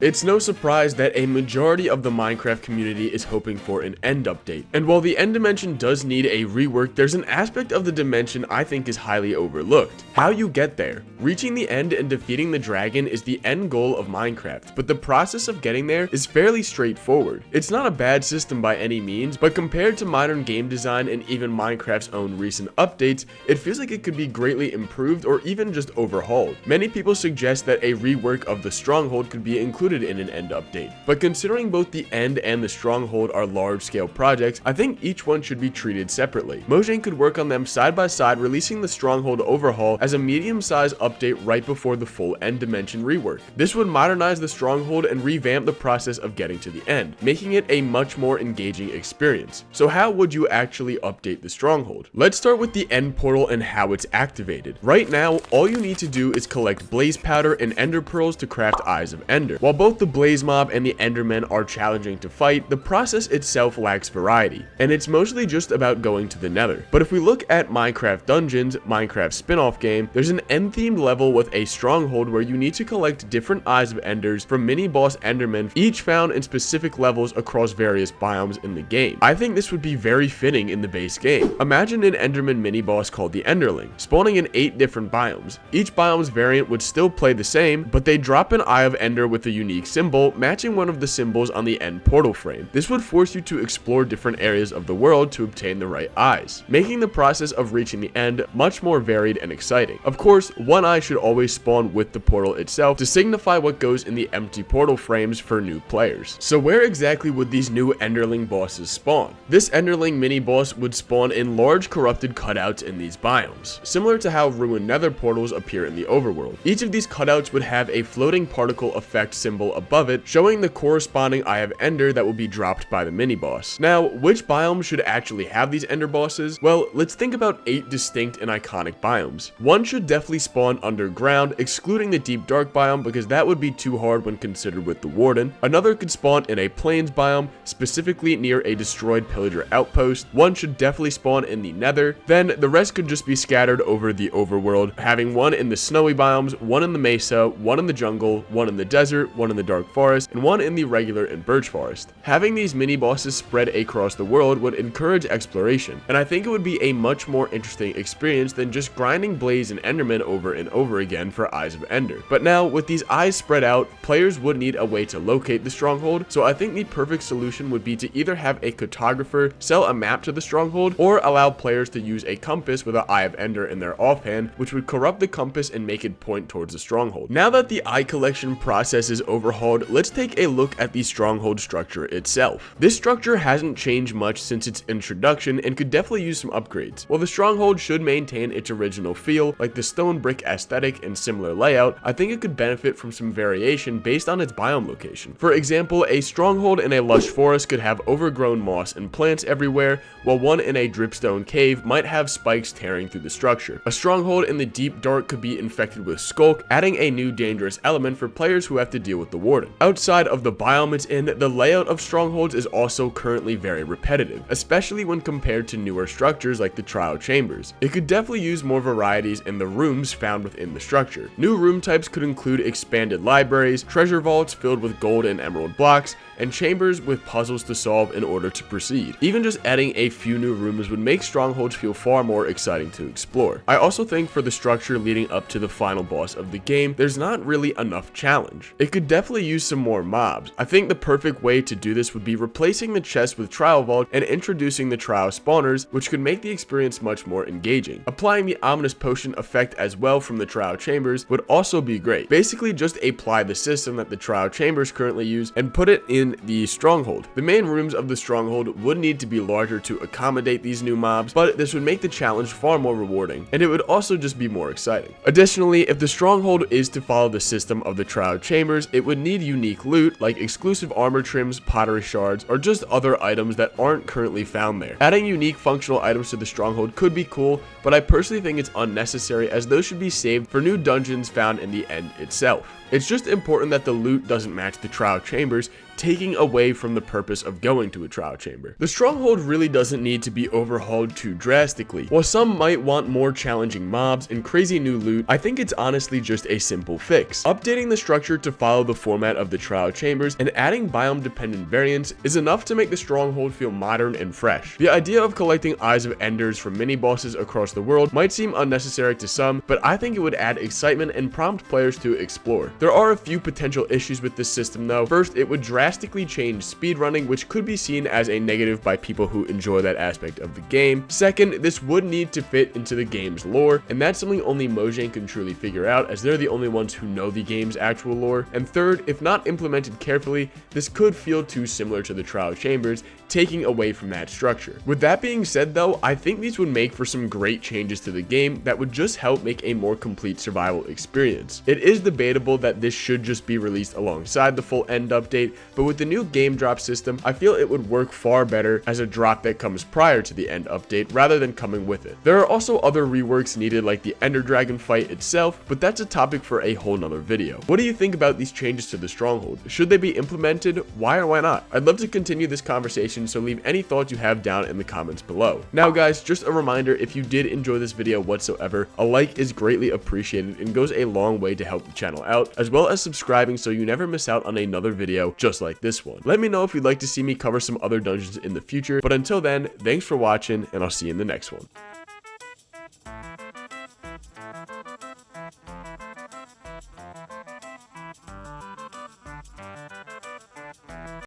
It's no surprise that a majority of the Minecraft community is hoping for an end update. And while the end dimension does need a rework, there's an aspect of the dimension I think is highly overlooked. How you get there. Reaching the end and defeating the dragon is the end goal of Minecraft, but the process of getting there is fairly straightforward. It's not a bad system by any means, but compared to modern game design and even Minecraft's own recent updates, it feels like it could be greatly improved or even just overhauled. Many people suggest that a rework of the Stronghold could be included in an end update, but considering both the end and the Stronghold are large-scale projects, I think each one should be treated separately. Mojang could work on them side by side, releasing the Stronghold overhaul as a medium-sized update right before the full end dimension rework. This would modernize the Stronghold and revamp the process of getting to the end, making it a much more engaging experience. So how would you actually update the Stronghold? Let's start with the end portal and how it's activated. Right now, all you need to do is collect blaze powder and ender pearls to craft Eyes of Ender. While both the blaze mob and the endermen are challenging to fight, the process itself lacks variety, and it's mostly just about going to the nether. But if we look at Minecraft Dungeons, Minecraft's spin-off game, there's an end-themed level with a stronghold where you need to collect different Eyes of Enders from mini-boss endermen, each found in specific levels across various biomes in the game. I think this would be very fitting in the base game. Imagine an enderman mini-boss called the Enderling, spawning in 8 different biomes. Each biome's variant would still play the same, but they drop an Eye of Ender with a unique symbol matching one of the symbols on the end portal frame. This would force you to explore different areas of the world to obtain the right eyes, making the process of reaching the end much more varied and exciting. Of course, one eye should always spawn with the portal itself to signify what goes in the empty portal frames for new players. So where exactly would these new Enderling bosses spawn? This Enderling mini boss would spawn in large corrupted cutouts in these biomes, similar to how ruined nether portals appear in the overworld. Each of these cutouts would have a floating particle effect symbol above it, showing the corresponding Eye of Ender that will be dropped by the mini-boss. Now, which biome should actually have these ender bosses? Well, let's think about 8 distinct and iconic biomes. One should definitely spawn underground, excluding the deep dark biome because that would be too hard when considered with the warden. Another could spawn in a plains biome, specifically near a destroyed pillager outpost. One should definitely spawn in the nether. Then the rest could just be scattered over the overworld, having one in the snowy biomes, one in the mesa, one in the jungle, one in the desert, one in the dark forest, and one in the regular and birch forest. Having these mini bosses spread across the world would encourage exploration, and I think it would be a much more interesting experience than just grinding blaze and enderman over and over again for Eyes of Ender. But now, with these eyes spread out, players would need a way to locate the stronghold, so I think the perfect solution would be to either have a cartographer sell a map to the stronghold, or allow players to use a compass with an Eye of Ender in their offhand, which would corrupt the compass and make it point towards the stronghold. Now that the eye collection process is overhauled, let's take a look at the stronghold structure itself. This structure hasn't changed much since its introduction and could definitely use some upgrades. While the stronghold should maintain its original feel, like the stone brick aesthetic and similar layout, I think it could benefit from some variation based on its biome location. For example, a stronghold in a lush forest could have overgrown moss and plants everywhere, while one in a dripstone cave might have spikes tearing through the structure. A stronghold in the deep dark could be infected with skulk, adding a new dangerous element for players who have to deal with the warden. Outside of the biome it's in, the layout of strongholds is also currently very repetitive, especially when compared to newer structures like the trial chambers. It could definitely use more varieties in the rooms found within the structure. New room types could include expanded libraries, treasure vaults filled with gold and emerald blocks, and chambers with puzzles to solve in order to proceed. Even just adding a few new rooms would make strongholds feel far more exciting to explore. I also think for the structure leading up to the final boss of the game, there's not really enough challenge. It could definitely use some more mobs. I think the perfect way to do this would be replacing the chest with trial vault and introducing the trial spawners, which could make the experience much more engaging. Applying the ominous potion effect as well from the trial chambers would also be great. Basically just apply the system that the trial chambers currently use and put it in the stronghold. The main rooms of the stronghold would need to be larger to accommodate these new mobs, but this would make the challenge far more rewarding, and it would also just be more exciting. Additionally, if the stronghold is to follow the system of the trial chambers, it would need unique loot like exclusive armor trims, pottery shards, or just other items that aren't currently found there. Adding unique functional items to the stronghold could be cool, but I personally think it's unnecessary as those should be saved for new dungeons found in the end itself. It's just important that the loot doesn't match the trial chambers, taking away from the purpose of going to a trial chamber. The Stronghold really doesn't need to be overhauled too drastically. While some might want more challenging mobs and crazy new loot, I think it's honestly just a simple fix. Updating the structure to follow the format of the trial chambers and adding biome dependent variants is enough to make the Stronghold feel modern and fresh. The idea of collecting Eyes of Enders from mini bosses across the world might seem unnecessary to some, but I think it would add excitement and prompt players to explore. There are a few potential issues with this system though. First, it would drastically change speedrunning, which could be seen as a negative by people who enjoy that aspect of the game. Second, this would need to fit into the game's lore, and that's something only Mojang can truly figure out, as they're the only ones who know the game's actual lore. And third, if not implemented carefully, this could feel too similar to the trial chambers, taking away from that structure. With that being said though, I think these would make for some great changes to the game that would just help make a more complete survival experience. It is debatable that this should just be released alongside the full end update, but with the new game drop system, I feel it would work far better as a drop that comes prior to the end update rather than coming with it. There are also other reworks needed like the Ender Dragon fight itself, but that's a topic for a whole nother video. What do you think about these changes to the Stronghold? Should they be implemented? Why or why not? I'd love to continue this conversation, so leave any thoughts you have down in the comments below. Now guys, just a reminder, if you did enjoy this video whatsoever, a like is greatly appreciated and goes a long way to help the channel out, as well as subscribing so you never miss out on another video just like this one. Let me know if you'd like to see me cover some other dungeons in the future, but until then, thanks for watching and I'll see you in the next one.